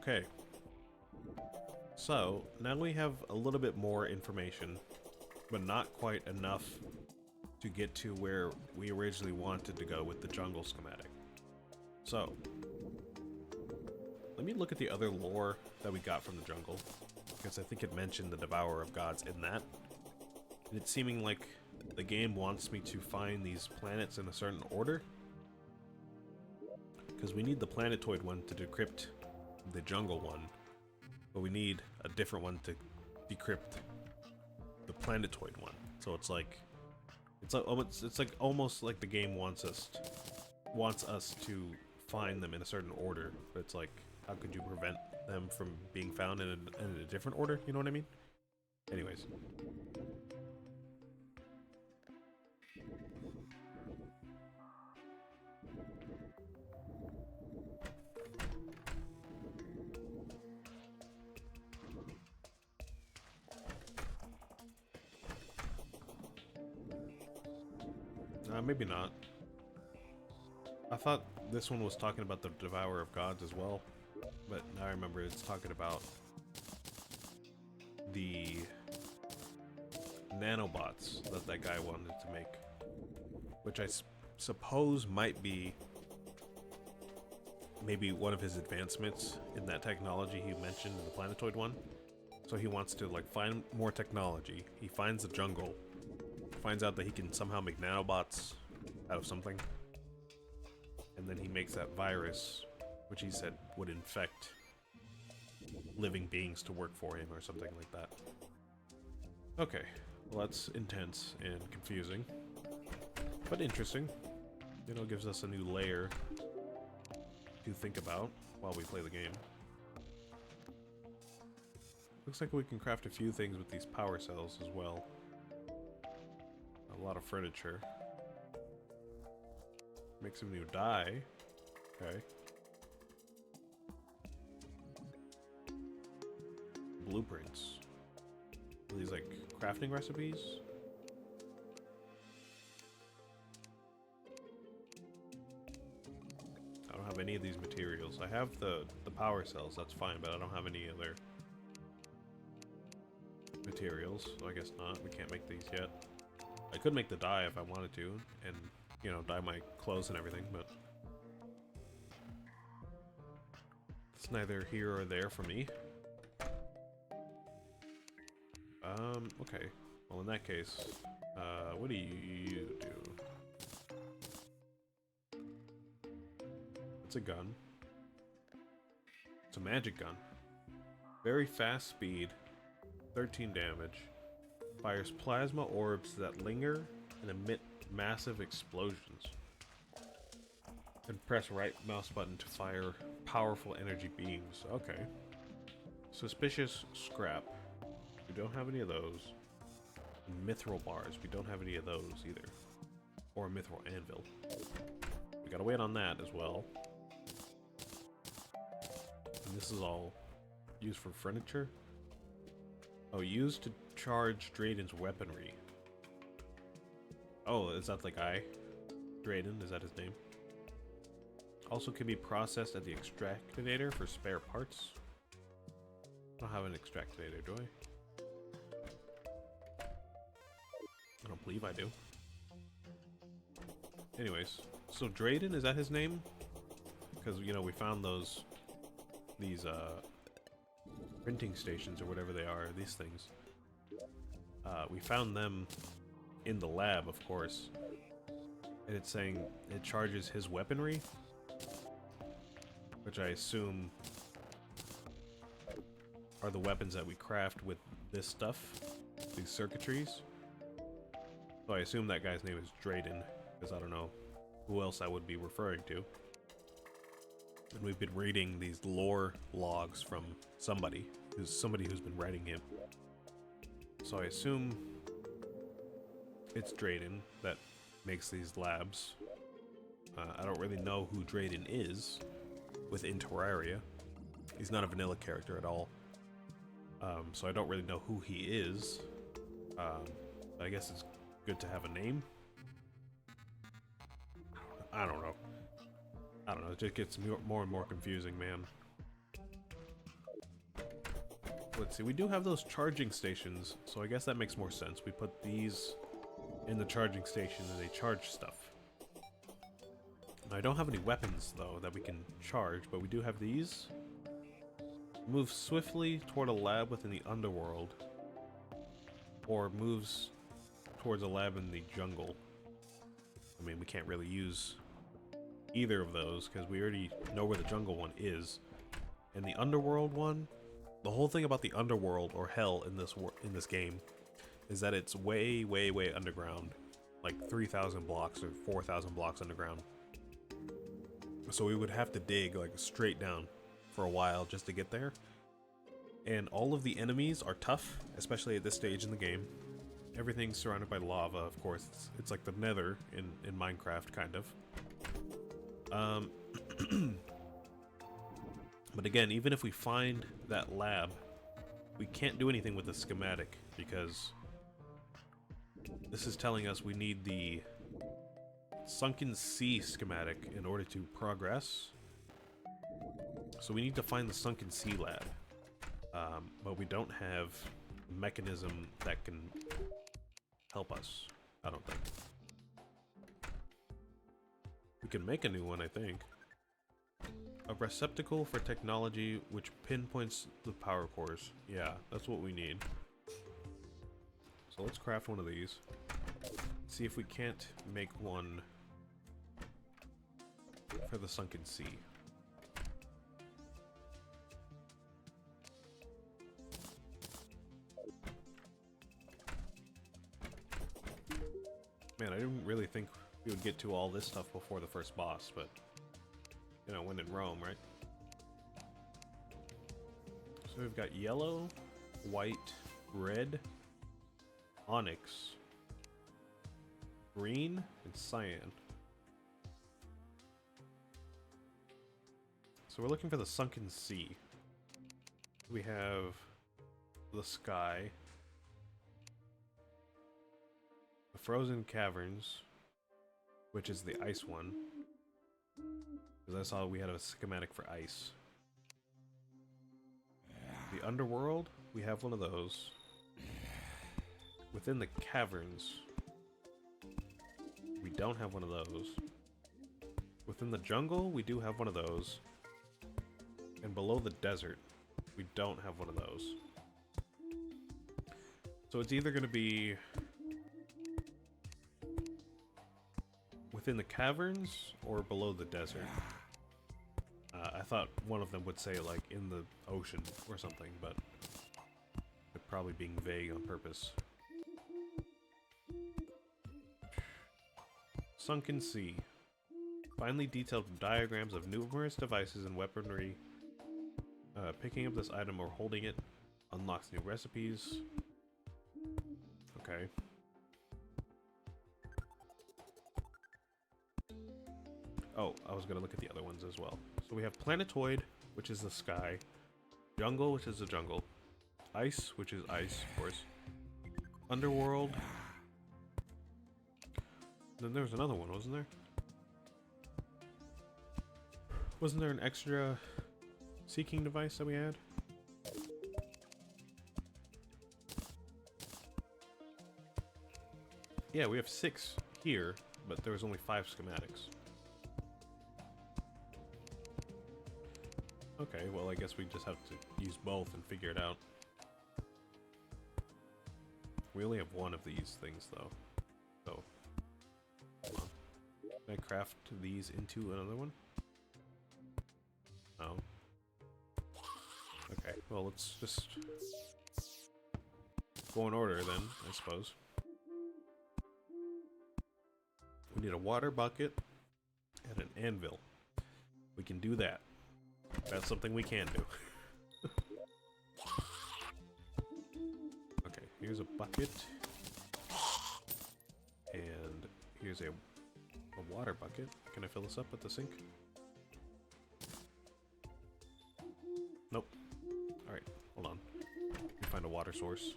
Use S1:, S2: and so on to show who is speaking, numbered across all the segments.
S1: Okay. So, now we have a little bit more information, but not quite enough to get to where we originally wanted to go with the jungle schematic. So, let me look at the other lore that we got from the jungle, because I think it mentioned the Devourer of Gods in that. And it's seeming like the game wants me to find these planets in a certain order, because we need the planetoid one to decrypt the jungle one, but we need a different one to decrypt the planetoid one. So it's like almost like the game wants us to find them in a certain order, but it's like, how could you prevent them from being found in a different order? You know what I mean? Anyways. Maybe not. I thought this one was talking about the Devourer of Gods as well, but now I remember it's talking about the nanobots that that guy wanted to make, which I suppose might be maybe one of his advancements in that technology he mentioned in the planetoid one. So he wants to like find more technology. He finds the jungle, finds out that he can somehow make nanobots out of something, and then he makes that virus, which he said would infect living beings to work for him or something like that. Okay, well that's intense and confusing, but interesting. You know, gives us a new layer to think about while we play the game. Looks like we can craft a few things with these power cells as well. A lot of furniture. Make some new dye. Okay. Blueprints. Are these like crafting recipes? I don't have any of these materials. I have the power cells, that's fine, but I don't have any other materials, so I guess not. We can't make these yet. I could make the dye if I wanted to, and, you know, dye my clothes and everything, but it's neither here or there for me. Okay. Well, in that case, what do you do? It's a gun. It's a magic gun. Very fast speed, 13 damage. Fires plasma orbs that linger and emit massive explosions. And press right mouse button to fire powerful energy beams. Okay. Suspicious scrap. We don't have any of those. And mithril bars. We don't have any of those either. Or a mithril anvil. We gotta wait on that as well. And this is all used for furniture. Oh, used to charge Drayden's weaponry. Oh, is that the guy? Drayden, is that his name? Also can be processed at the extractinator for spare parts. I don't have an extractinator, do I? I don't believe I do. Anyways, so Drayden, is that his name? Because, you know, we found these printing stations or whatever they are, these things. We found them in the lab, of course. And it's saying it charges his weaponry, which I assume are the weapons that we craft with this stuff, these circuitries. So I assume that guy's name is Drayden, because I don't know who else I would be referring to. And we've been reading these lore logs from somebody who's been writing him. So I assume it's Drayden that makes these labs. I don't really know who Drayden is within Terraria. He's not a vanilla character at all. So I don't really know who he is. I guess it's good to have a name. I don't know. It just gets more and more confusing, man. let's see, we do have those charging stations, so I guess that makes more sense. We put these in the charging station and they charge stuff. I don't have any weapons, though, that we can charge, but we do have these. Move swiftly toward a lab within the underworld, or moves towards a lab in the jungle. I mean, we can't really use either of those, because we already know where the jungle one is. And the underworld one, the whole thing about the underworld, or hell, in this game, is that it's way, way, way underground. Like 3,000 blocks or 4,000 blocks underground. So we would have to dig like straight down for a while just to get there. And all of the enemies are tough, especially at this stage in the game. Everything's surrounded by lava, of course. It's like the Nether in Minecraft, kind of. But again, even if we find that lab, we can't do anything with the schematic, because this is telling us we need the Sunken Sea schematic in order to progress. So we need to find the Sunken Sea lab. But we don't have a mechanism that can help us, I don't think. We can make a new one, I think. A receptacle for technology which pinpoints the power cores. Yeah, that's what we need. So let's craft one of these. See if we can't make one for the Sunken Sea. Man, I didn't really think we would get to all this stuff before the first boss, but, you know, when in Rome, right? So we've got yellow, white, red, onyx, green, and cyan. So we're looking for the Sunken Sea. We have the sky, the frozen caverns, which is the ice one, because I saw we had a schematic for ice. The underworld, we have one of those. Within the caverns, we don't have one of those. Within the jungle, we do have one of those. And below the desert, we don't have one of those. So it's either going to be within the caverns or below the desert. I thought one of them would say like in the ocean or something, but they're probably being vague on purpose. Sunken Sea. Finely detailed diagrams of numerous devices and weaponry. Picking up this item or holding it unlocks new recipes. Okay. Oh, I was gonna look at the other ones as well. So we have Planetoid, which is the sky. Jungle, which is the jungle. Ice, which is ice, of course. Underworld. Then there was another one, wasn't there? Wasn't there an extra seeking device that we had? Yeah, we have 6 here, but there was only 5 schematics. Okay, well I guess we just have to use both and figure it out. We only have one of these things though. So, come on. Can I craft these into another one? No. Okay, well let's just go in order then, I suppose. We need a water bucket and an anvil. We can do that. That's something we can do. Okay, here's a bucket. And here's a water bucket. Can I fill this up at the sink? Nope. Alright, hold on. Let me find a water source.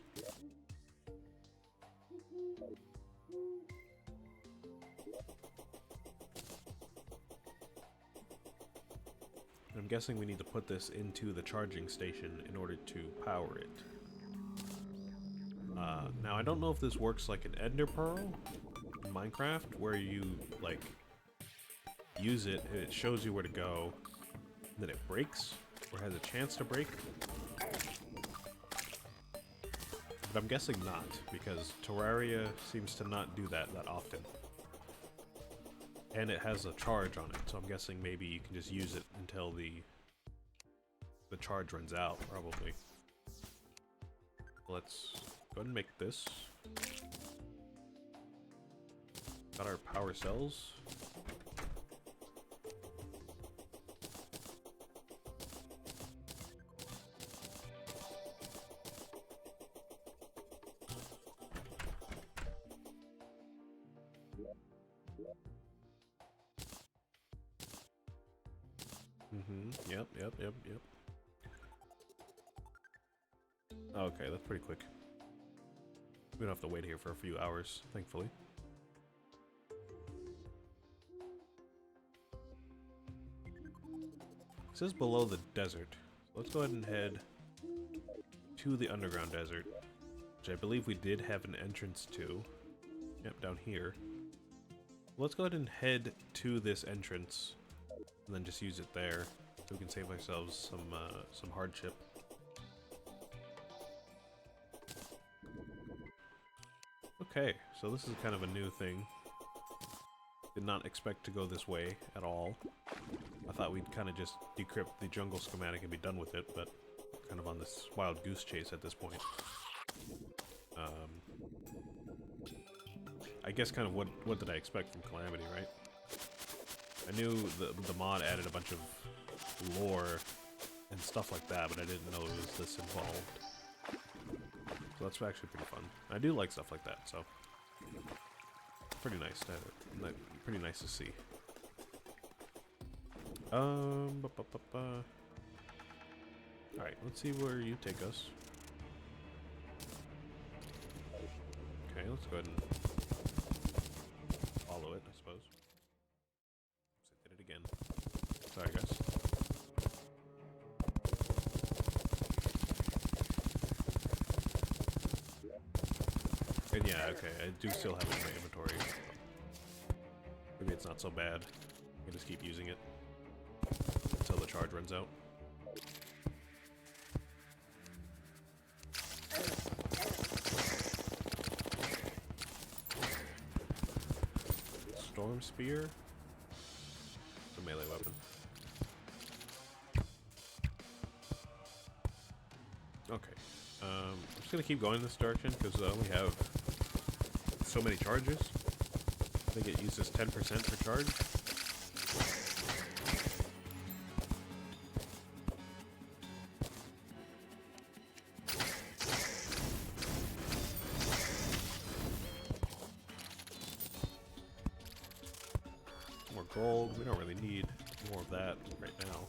S1: guessing we need to put this into the charging station in order to power it. Now, I don't know if this works like an Ender Pearl in Minecraft, where you, like, use it and it shows you where to go, and then it breaks, or has a chance to break. But I'm guessing not, because Terraria seems to not do that often. And it has a charge on it, so I'm guessing maybe you can just use it until the charge runs out, probably. Let's go ahead and make this. Got our power cells. Yep. Okay, that's pretty quick. We don't have to wait here for a few hours, thankfully. It says below the desert. Let's go ahead and head to the underground desert, which I believe we did have an entrance to. Yep, down here. Let's go ahead and head to this entrance, and then just use it there, so we can save ourselves some hardship. Okay, so this is kind of a new thing. Did not expect to go this way at all. I thought we'd kind of just decrypt the jungle schematic and be done with it, but kind of on this wild goose chase at this point. I guess kind of what did I expect from Calamity, right? I knew the mod added a bunch of lore and stuff like that, but I didn't know it was this involved. So that's actually pretty fun. I do like stuff like that, so pretty nice to see. Alright, let's see where you take us. Okay, let's go ahead and follow it, I suppose. Oops, I did it again. Sorry, guys. And yeah, okay, I do still have it in my inventory. Maybe it's not so bad. I can just keep using it until the charge runs out. Storm Spear? It's a melee weapon. Okay. I'm just gonna keep going in this direction because I only have so many charges. I think it uses 10% per charge. More gold. We don't really need more of that right now.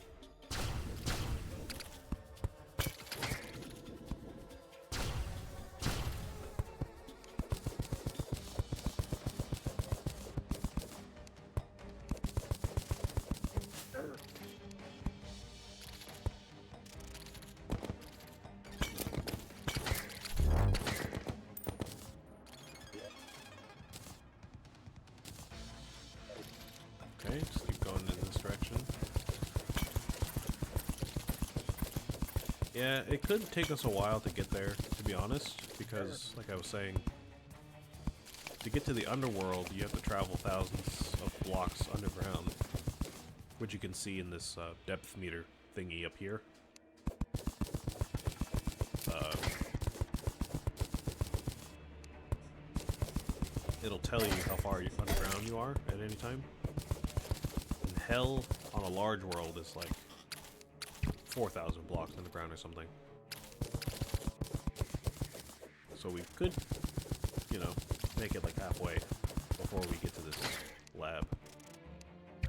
S1: Okay, just keep going in this direction. Yeah, it could take us a while to get there, to be honest, because, like I was saying, to get to the underworld, you have to travel thousands of blocks underground, which you can see in this depth meter thingy up here. It'll tell you how far underground you are at any time. And hell on a large world is like 4,000 blocks underground or something. So we could, you know, make it like halfway before we get to this lab.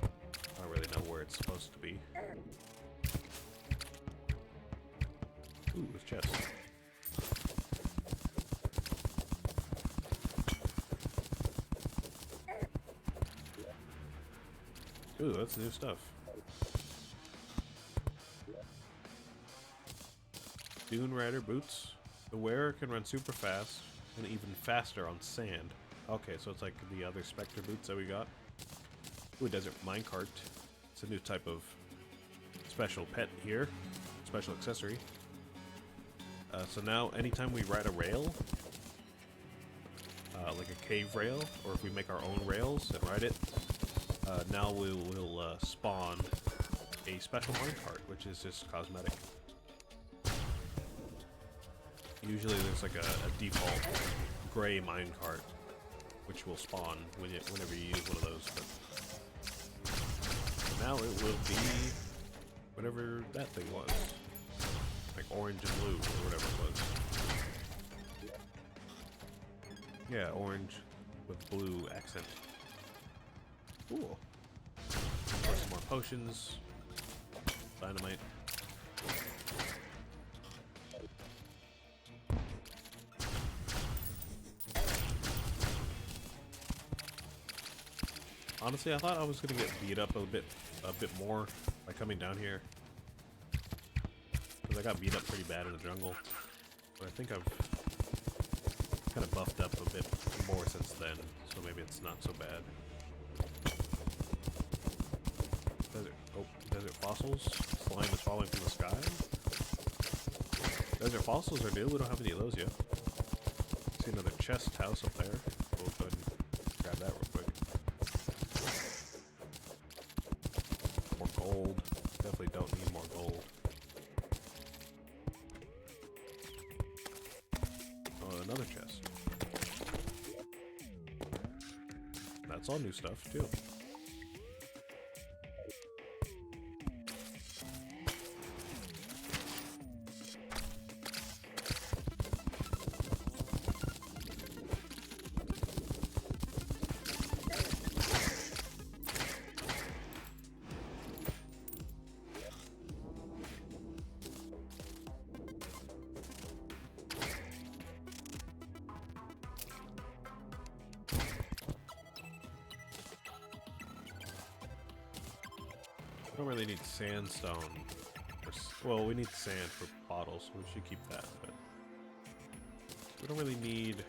S1: I don't really know where it's supposed to be. Ooh, it's chest. Ooh, that's new stuff. Dune Rider boots. The wearer can run super fast and even faster on sand. Okay, so it's like the other Spectre boots that we got. Ooh, desert minecart. It's a new type of special pet here. Special accessory. So now, anytime we ride a rail, like a cave rail, or if we make our own rails and ride it, now we'll spawn a special minecart, which is just cosmetic. Usually there's like a default gray minecart, which will spawn whenever you use one of those. But now it will be whatever that thing was. Like orange and blue, or whatever it was. Yeah, orange with blue accent. Cool. Some more potions. Dynamite. Honestly, I thought I was gonna get beat up a bit more by coming down here, because I got beat up pretty bad in the jungle. But I think I've kind of buffed up a bit more since then, so maybe it's not so bad. Desert fossils. Slime is falling from the sky. Desert fossils are new. We don't have any of those yet. See another chest house up there. We'll go ahead and grab that real quick. More gold. Definitely don't need more gold. Oh, another chest. That's all new stuff too. We don't really need sandstone. Well, we need sand for bottles, so we should keep that, but we don't really need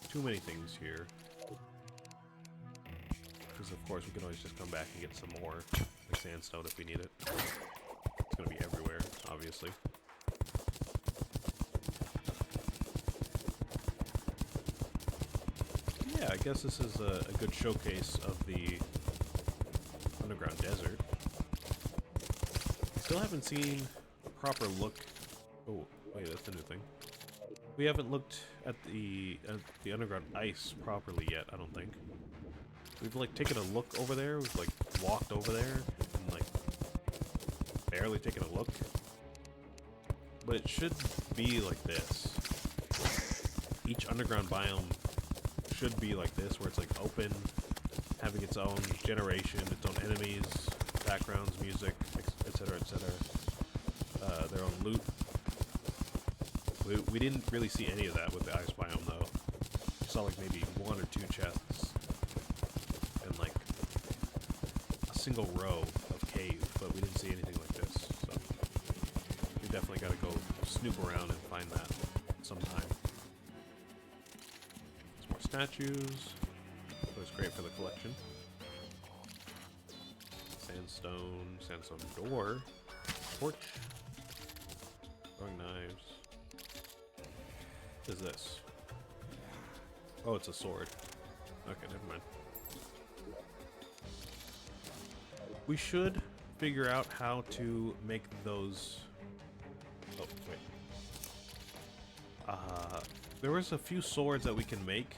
S1: too many things here. Because of course we can always just come back and get some more like sandstone if we need it. It's gonna be everywhere, obviously. Yeah, I guess this is a good showcase of the underground desert. Still haven't seen a proper look. Oh, wait, that's a new thing. We haven't looked at the underground ice properly yet, I don't think. We've like taken a look over there, we've like walked over there and like barely taken a look. But it should be like this. Each underground biome should be like this, where it's like open, having its own generation, its own enemies, backgrounds, music, etc., etc. Their own loot. We didn't really see any of that with the ice biome, though. We saw like maybe one or two chests and like a single row of cave, but we didn't see anything like this. So we definitely got to go snoop around and find that sometime. Some more statues. That was great for the collection. Sandstone door, torch, throwing knives. What is this? Oh, it's a sword. Okay, never mind. We should figure out how to make those. Oh, wait. There was a few swords that we can make.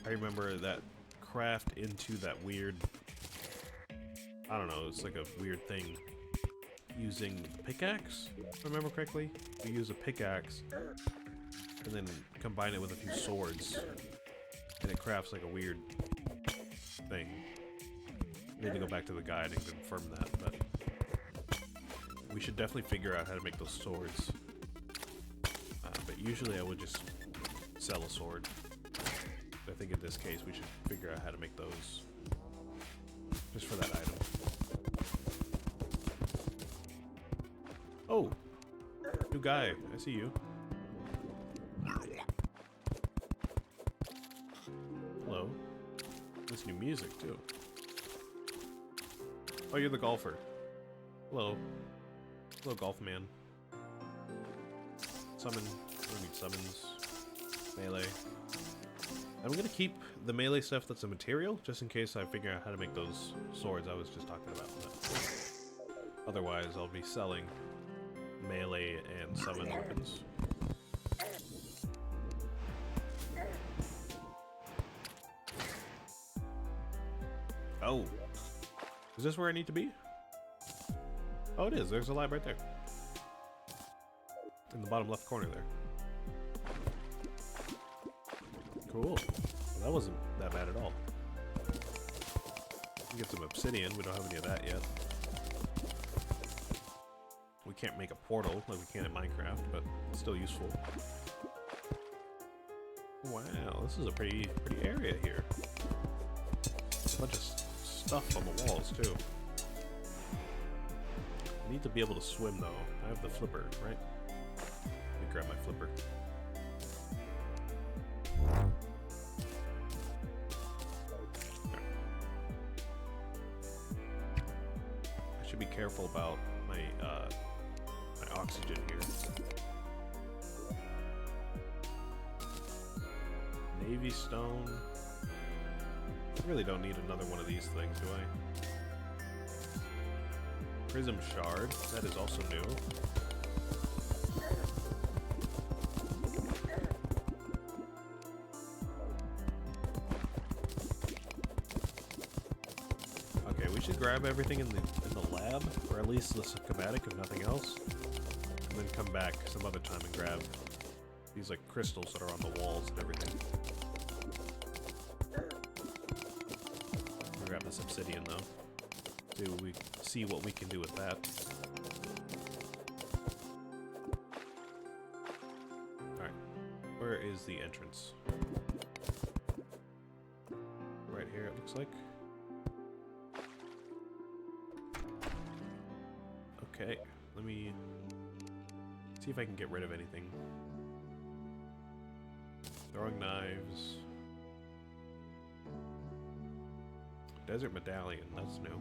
S1: I remember that craft into that weird, I don't know, it's like a weird thing. Using pickaxe, if I remember correctly. We use a pickaxe and then combine it with a few swords, and it crafts like a weird thing. I need to go back to the guide and confirm that, but we should definitely figure out how to make those swords. But usually I would just sell a sword. I think in this case we should figure out how to make those just for that item. Oh! New guy. I see you. Hello. There's new music, too. Oh, you're the golfer. Hello. Hello, golf man. Summon. I don't need summons. Melee. I'm gonna keep the melee stuff that's a material, just in case I figure out how to make those swords I was just talking about. But otherwise, I'll be selling melee and summon weapons. Oh. Is this where I need to be? Oh, it is. There's a lab right there. In the bottom left corner there. Cool. Well, that wasn't that bad at all. We get some obsidian. We don't have any of that yet. We can't make a portal like we can in Minecraft, but it's still useful. Wow, this is a pretty area here. A bunch of stuff on the walls too. I need to be able to swim though. I have the flipper, right? Let me grab my flipper. I should be careful about my my oxygen here. Navy stone. I really don't need another one of these things, do I? Prism shard. That is also new. Okay, we should grab everything in the lab, or at least the schematic, if nothing else, and then come back some other time and grab these like crystals that are on the walls and everything. I'll grab this obsidian though. We see what we can do with that. Alright, where is the entrance? Right here it looks like. Okay, let me see if I can get rid of anything. Throwing knives. Desert medallion, that's new.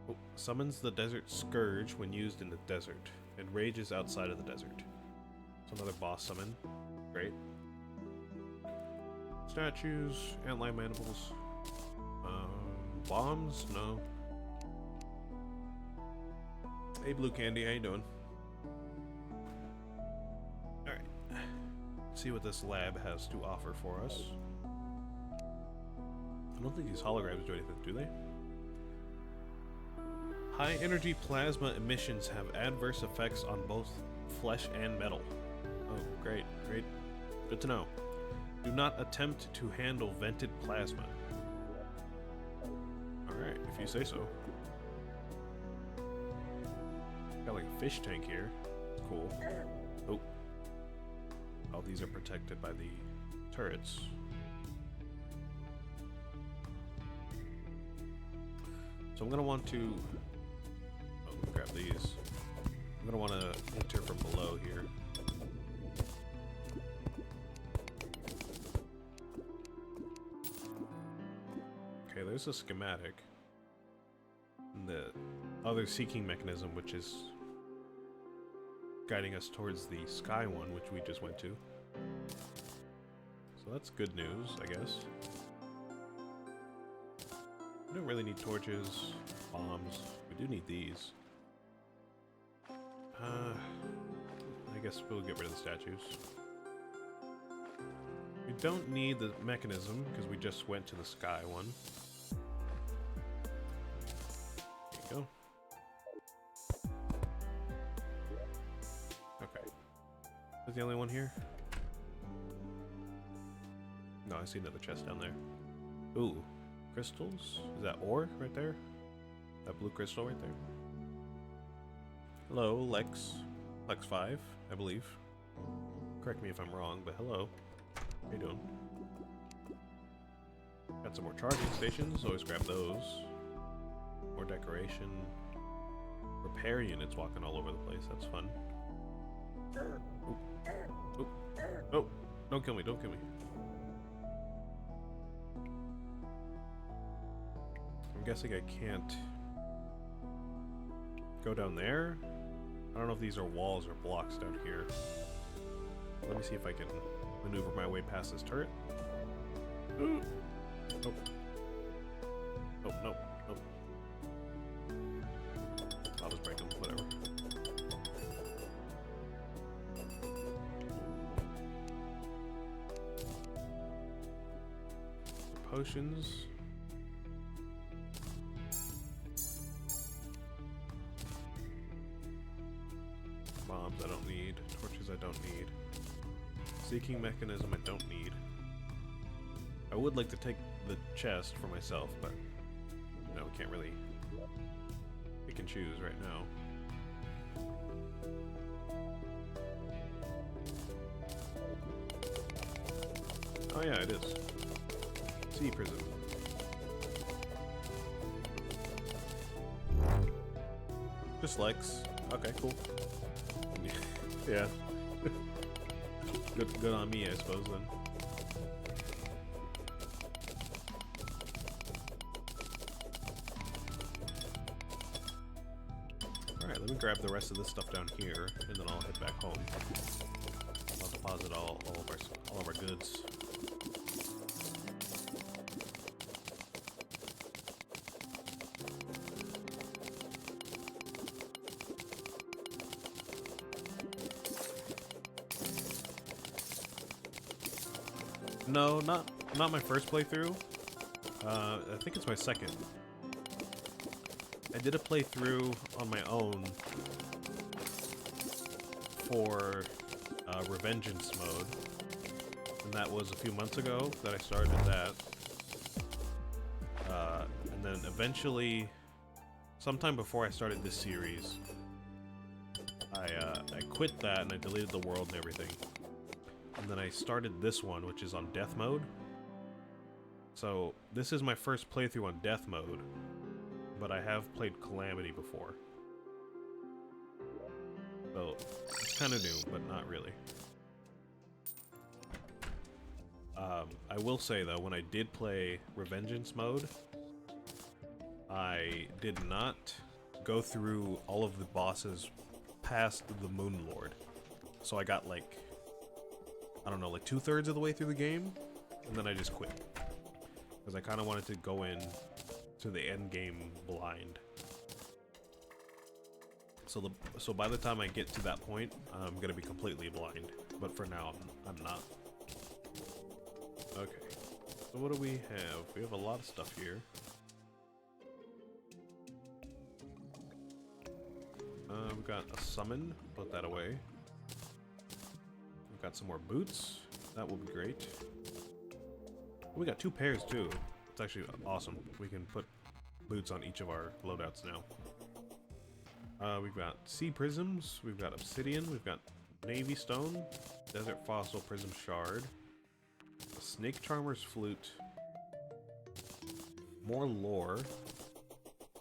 S1: Oh, summons the desert scourge when used in the desert, and rages outside of the desert. It's another boss summon. Great. Statues, antlion mandibles. Bombs? No. Hey, Blue Candy, how you doing? Alright. See what this lab has to offer for us. I don't think these holograms do anything, do they? High energy plasma emissions have adverse effects on both flesh and metal. Oh, great, great. Good to know. Do not attempt to handle vented plasma. Alright, if you say so. Got like a fish tank here. Cool. Oh. All these are protected by the turrets. So I'm gonna want to grab these. I'm gonna want to enter from below here. Okay, there's a schematic. And the other seeking mechanism, which is guiding us towards the sky one, which we just went to. So that's good news, I guess. We don't really need torches, bombs. We do need these. I guess we'll get rid of the statues. We don't need the mechanism because we just went to the sky one. There you go. Okay. Is that the only one here? No, I see another chest down there. Ooh, crystals? Is that ore right there? That blue crystal right there? Hello, Lex. Lex 5, I believe. Correct me if I'm wrong, but hello. How you doing? Got some more charging stations, always grab those. More decoration. repair units walking all over the place. That's fun. Oop. Oop. Oh, don't kill me, don't kill me. I'm guessing I can't go down there. I don't know if these are walls or blocks down here. Let me see if I can maneuver my way past this turret. Ooh. Nope. Nope, nope, nope. I'll just break them, whatever. Potions. Bombs I don't need. Torches I don't need. Seeking mechanism I don't need. I would like to take the chest for myself, but no, we can't really pick and choose right now. Oh yeah, it is. Sea prison. Just legs. Okay, cool. Yeah. Good on me, I suppose, then. Alright, let me grab the rest of this stuff down here, and then I'll head back home. I'll deposit all of our goods. No, not my first playthrough. I think it's my second. I did a playthrough on my own for Revengeance mode, and that was a few months ago that I started that. And then eventually, sometime before I started this series, I quit that and I deleted the world and everything. And then I started this one, which is on death mode. So this is my first playthrough on death mode, but I have played Calamity before. So it's kind of new, but not really. I will say though, when I did play Revengeance mode, I did not go through all of the bosses past the Moon Lord. So I got like, I don't know, like 2/3 of the way through the game, and then I just quit. Because I kind of wanted to go in to the end game blind. So by the time I get to that point, I'm gonna be completely blind. But for now, I'm not. Okay. So what do we have? We have a lot of stuff here. We've got a summon. Put that away. We've got some more boots. That will be great. We got 2 pairs too. It's actually awesome. We can put boots on each of our loadouts now. We've got sea prisms. We've got obsidian. We've got navy stone, desert fossil prism shard, a snake charmer's flute, more lore,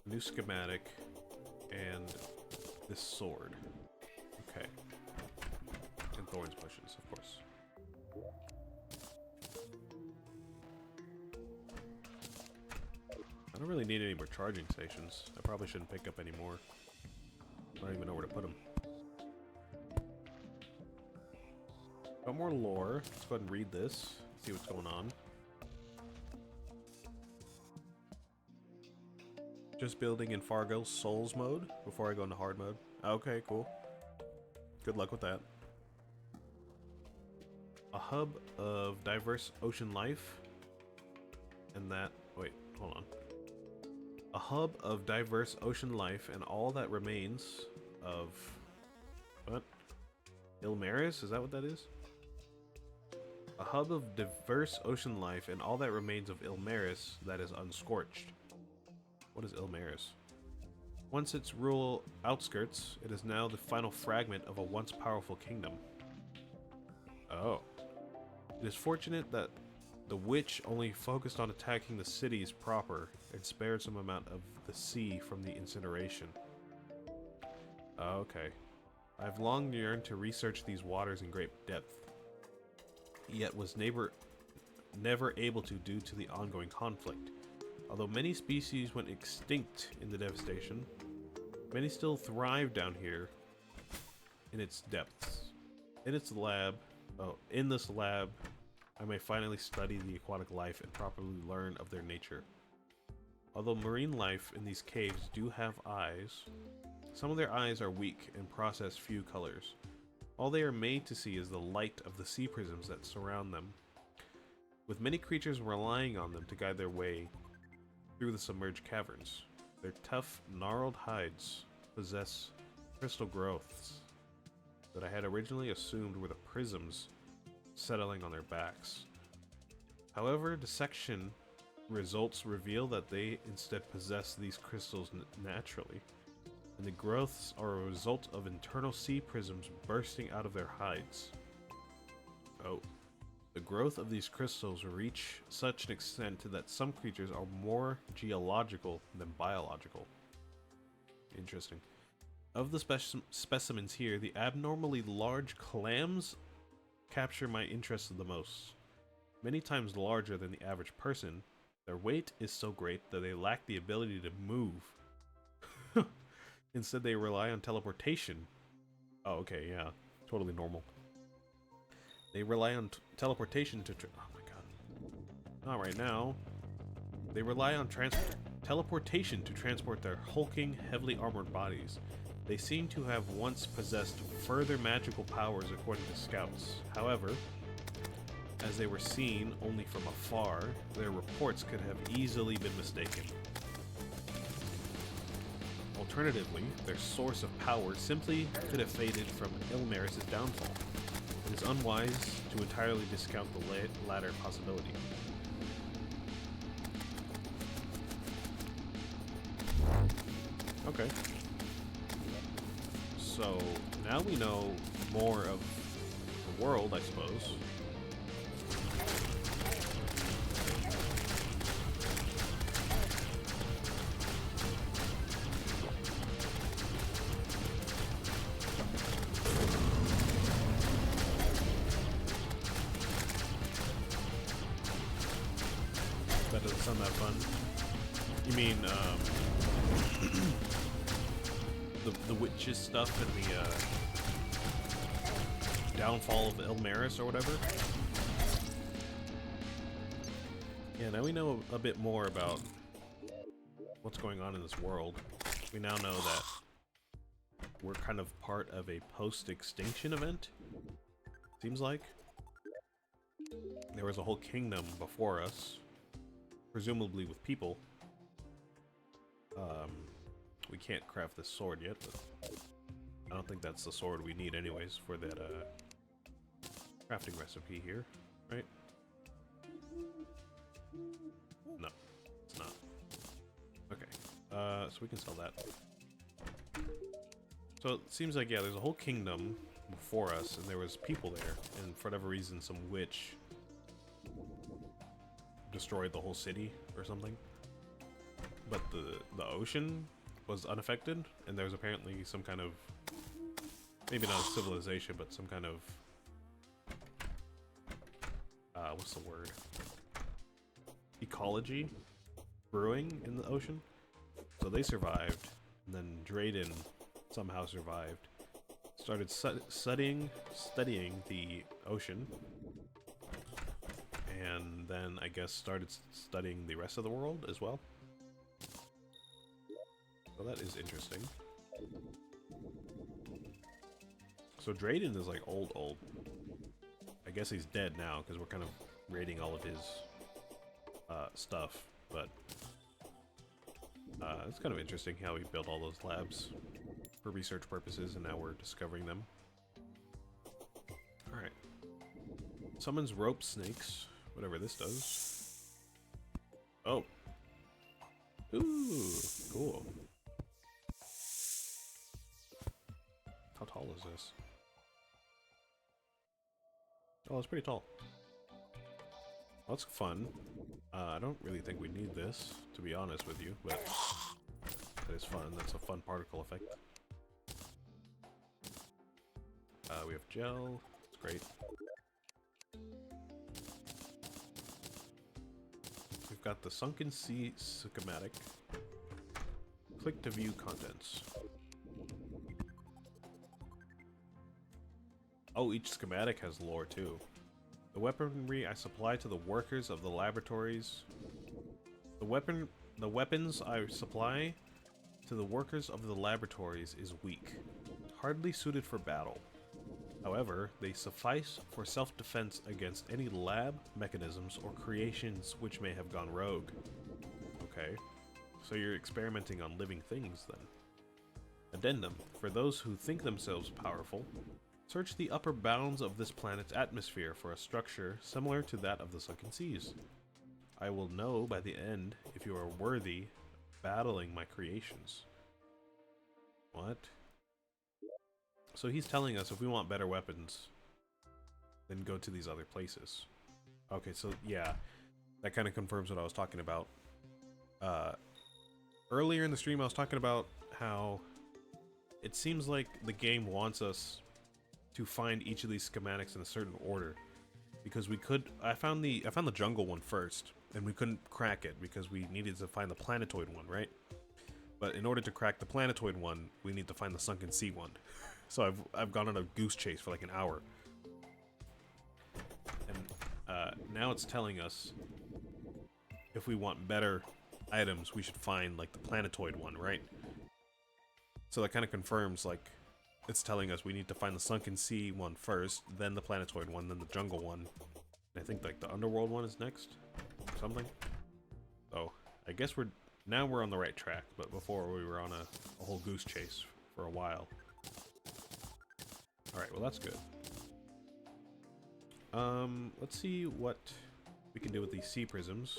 S1: new schematic, and this sword. Okay. And thorns bushes, of course. I don't really need any more charging stations. I probably shouldn't pick up any more. I don't even know where to put them. Got more lore. Let's go ahead and read this. See what's going on. Just building in Fargo's Souls mode before I go into hard mode. Okay, cool. Good luck with that. A hub of diverse ocean life. And that... Wait, hold on. A hub of diverse ocean life and all that remains of... What? Ilmaris? Is that what that is? A hub of diverse ocean life and all that remains of Ilmaris that is unscorched. What is Ilmaris? Once its rural outskirts, it is now the final fragment of a once powerful kingdom. Oh. It is fortunate that the witch only focused on attacking the cities proper and spared some amount of the sea from the incineration. Okay. I've long yearned to research these waters in great depth, yet was never able to due to the ongoing conflict. Although many species went extinct in the devastation, many still thrive down here in its depths. In this lab, I may finally study the aquatic life and properly learn of their nature. Although marine life in these caves do have eyes, some of their eyes are weak and process few colors. All they are made to see is the light of the sea prisms that surround them, with many creatures relying on them to guide their way through the submerged caverns. Their tough, gnarled hides possess crystal growths that I had originally assumed were the prisms settling on their backs. However, dissection results reveal that they instead possess these crystals naturally, and the growths are a result of internal sea prisms bursting out of their hides. Oh. The growth of these crystals reach such an extent that some creatures are more geological than biological. Interesting. Of the specimens here, the abnormally large clams capture my interest the most. Many times larger than the average person, their weight is so great that they lack the ability to move. Instead, they rely on teleportation. Oh, okay, yeah. Totally normal. They rely on teleportation to... oh my god. Not right now. They rely on teleportation to transport their hulking, heavily armored bodies. They seem to have once possessed further magical powers according to scouts. However, as they were seen only from afar, their reports could have easily been mistaken. Alternatively, their source of power simply could have faded from Ilmaris' downfall. It is unwise to entirely discount the latter possibility. Okay. So, now we know more of the world, I suppose. That doesn't sound that fun. You mean, the witches stuff and the downfall of Ilmaris or whatever? Yeah, now we know a bit more about what's going on in this world. We now know that we're kind of part of a post-extinction event, seems like. There was a whole kingdom before us, presumably with people. We can't craft this sword yet, but I don't think that's the sword we need anyways for that crafting recipe here, right? No, it's not. Okay, so we can sell that. So it seems like, yeah, there's a whole kingdom before us, and there was people there, and for whatever reason, some witch destroyed the whole city or something. But the ocean was unaffected, and there was apparently some kind of, maybe not a civilization, but some kind of, what's the word? Ecology brewing in the ocean. So they survived, and then Drayden somehow survived. Started studying the ocean, and then I guess started studying the rest of the world as well. So that is interesting. So Drayden is like old. I guess he's dead now because we're kind of raiding all of his stuff, but it's kind of interesting how he built all those labs for research purposes, and now we're discovering them. Alright. Summons rope snakes, whatever this does. Oh. Ooh, cool. How tall is this? Oh, it's pretty tall. Well, that's fun. I don't really think we need this, to be honest with you, but that is fun. That's a fun particle effect. We have gel. That's great. We've got the sunken sea schematic. Click to view contents. Oh, each schematic has lore too. The weaponry I supply to the workers of the laboratories. The weapons I supply to the workers of the laboratories is weak, hardly suited for battle. However, they suffice for self-defense against any lab, mechanisms, or creations which may have gone rogue. Okay, so you're experimenting on living things then. Addendum. For those who think themselves powerful, search the upper bounds of this planet's atmosphere for a structure similar to that of the sunken seas. I will know by the end if you are worthy of battling my creations. What? So he's telling us if we want better weapons, then go to these other places. Okay, so yeah, that kind of confirms what I was talking about. Earlier in the stream I was talking about how it seems like the game wants us to find each of these schematics in a certain order. Because we could, I found the jungle one first, and we couldn't crack it because we needed to find the planetoid one, right? But in order to crack the planetoid one, we need to find the sunken sea one. So I've gone on a goose chase for like an hour. And now it's telling us if we want better items, we should find like the planetoid one, right? So that kind of confirms, like, it's telling us we need to find the sunken sea one first, then the planetoid one, then the jungle one. And I think like the underworld one is next, or something. So I guess we're on the right track, but before we were on a whole goose chase for a while. All right, well that's good. Let's see what we can do with these sea prisms.